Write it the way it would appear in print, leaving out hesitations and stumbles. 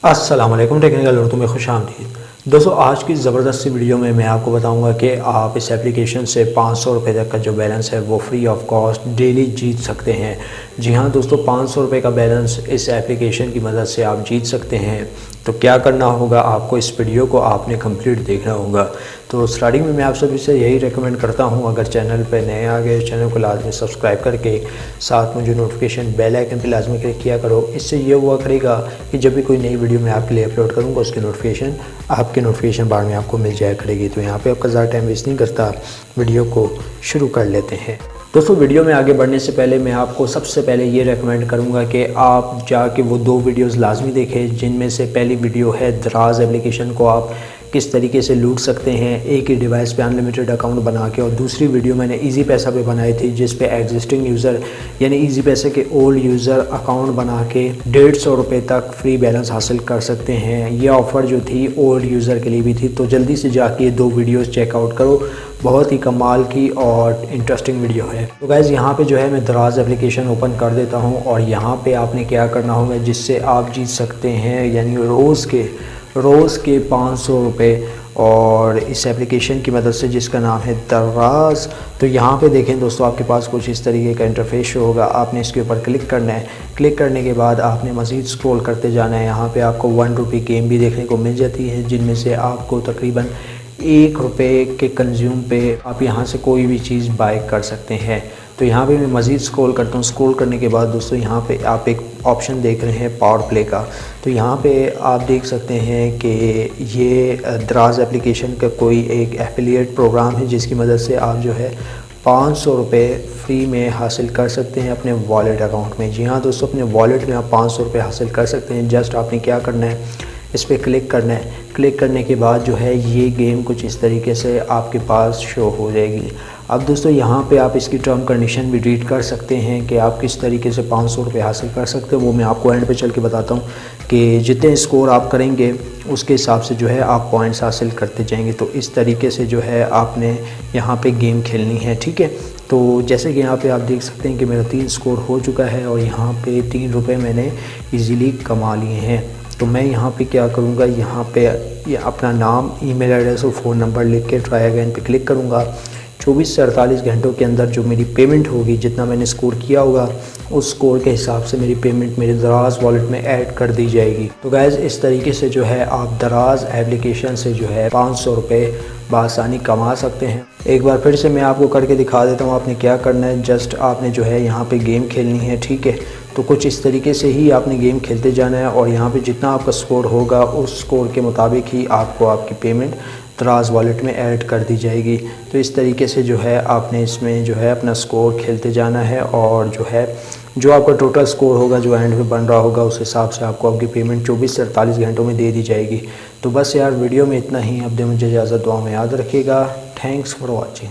अस्सलाम वालेकुम, टेक्निकल उर्दू में खुशामदीद। दोस्तों, आज की ज़बरदस्त सी वीडियो में मैं आपको बताऊंगा कि आप इस एप्लीकेशन से 500 रुपये तक का जो बैलेंस है वो फ्री ऑफ कॉस्ट डेली जीत सकते हैं। जी हाँ दोस्तों, 500 रुपये का बैलेंस इस एप्लीकेशन की मदद से आप जीत सकते हैं। तो क्या करना होगा, आपको इस वीडियो को आपने कंप्लीट देखना होगा। तो स्टार्टिंग में मैं आप सभी से यही रेकमेंड करता हूँ, अगर चैनल पर नए आ गए चैनल को लाजमी सब्सक्राइब करके साथ में जो नोटिफिकेशन बेल आइकन पर लाजमी क्लिक किया करो। इससे ये हुआ करेगा कि जब भी कोई नई वीडियो मैं आपके लिए अपलोड करूँगा उसकी नोटिफिकेशन आपके नोटिफिकेशन बार में आपको मिल जाया करेगी। तो यहाँ पे आपका ज़्यादा टाइम वेस्ट नहीं करता, वीडियो को शुरू कर लेते हैं। दोस्तों, वीडियो में आगे बढ़ने से पहले मैं आपको सबसे पहले ये रेकमेंड करूँगा कि आप जाके वो 2 वीडियोज़ लाजमी देखें, जिनमें से पहली वीडियो है दराज एप्लीकेशन को आप किस तरीके से लूट सकते हैं एक ही डिवाइस पे अनलिमिटेड अकाउंट बना के, और दूसरी वीडियो मैंने इजी पैसा पे बनाई थी जिस पे एग्जिस्टिंग यूज़र यानी इजी पैसे के ओल्ड यूज़र अकाउंट बना के 150 रुपये तक फ्री बैलेंस हासिल कर सकते हैं। ये ऑफ़र जो थी ओल्ड यूज़र के लिए भी थी। तो जल्दी से जाके ये 2 वीडियोज़ चेकआउट करो, बहुत ही कमाल की और इंटरेस्टिंग वीडियो है। तो गाइज़, यहाँ पे जो है मैं दराज एप्लीकेशन ओपन कर देता हूँ और यहाँ पे आपने क्या करना होगा जिससे आप जीत सकते हैं यानी रोज़ के 500 रुपये, और इस एप्लीकेशन की मदद से जिसका नाम है दराज। तो यहाँ पे देखें दोस्तों, आपके पास कुछ इस तरीके का इंटरफेस होगा। आपने इसके ऊपर क्लिक करना है। क्लिक करने के बाद आपने मज़ीद स्क्रॉल करते जाना है। यहाँ पे आपको 1 रुपये गेम भी देखने को मिल जाती है, जिनमें से आपको तकरीबन 1 रुपये के कंज्यूम पे आप यहाँ से कोई भी चीज़ बाय कर सकते हैं। तो यहाँ पे मैं मज़ीद स्क्रॉल करता हूँ। स्क्रॉल करने के बाद दोस्तों, यहाँ पे आप एक ऑप्शन देख रहे हैं पावर प्ले का। तो यहाँ पे आप देख सकते हैं कि ये दराज एप्लीकेशन का कोई एक एफिलिएट प्रोग्राम है जिसकी मदद से आप जो है 500 रुपये फ्री में हासिल कर सकते हैं अपने वॉलेट अकाउंट में। जी हाँ दोस्तों, अपने वॉलेट में आप 500 रुपये हासिल कर सकते हैं। जस्ट आपने क्या करना है, इस पर क्लिक करना है। क्लिक करने के बाद जो है ये गेम कुछ इस तरीके से आपके पास शो हो जाएगी। अब दोस्तों, यहाँ पे आप इसकी टर्म कंडीशन भी रीड कर सकते हैं कि आप किस तरीके से 500 रुपये हासिल कर सकते हैं। वो मैं आपको एंड पे चल के बताता हूँ कि जितने स्कोर आप करेंगे उसके हिसाब से जो है आप पॉइंट्स हासिल करते जाएंगे। तो इस तरीके से जो है आपने यहाँ पे गेम खेलनी है, ठीक है। तो जैसे कि यहाँ पे आप देख सकते हैं कि मेरा 3 स्कोर हो चुका है और यहाँ पे 3 रुपये मैंने ईज़िली कमा लिए हैं। तो मैं यहाँ पे क्या करूँगा, यहाँ पे ये अपना नाम, ईमेल एड्रेस और फ़ोन नंबर लिख के ट्राई अगेन पे क्लिक करूँगा। 24 से 48 घंटों के अंदर जो मेरी पेमेंट होगी, जितना मैंने स्कोर किया होगा उस स्कोर के हिसाब से मेरी पेमेंट मेरे दराज वॉलेट में ऐड कर दी जाएगी। तो गैज़, इस तरीके से जो है आप दराज एप्लीकेशन से जो है 500 रुपये बआसानी कमा सकते हैं। एक बार फिर से मैं आपको करके दिखा देता हूँ आपने क्या करना है। जस्ट आपने जो है यहाँ पे गेम खेलनी है, ठीक है। तो कुछ इस तरीके से ही आपने गेम खेलते जाना है और यहाँ पे जितना आपका स्कोर होगा उस स्कोर के मुताबिक ही आपको आपकी पेमेंट दराज वॉलेट में ऐड कर दी जाएगी। तो इस तरीके से जो है आपने इसमें जो है अपना स्कोर खेलते जाना है और जो आपका टोटल स्कोर होगा जो एंड में बन रहा होगा उस हिसाब से आपको आपकी पेमेंट 24 से 48 घंटों में दे दी जाएगी। तो बस यार, वीडियो में इतना ही। अब दे मुझे इजाज़त, दुआ में याद रखिएगा। Thanks for watching.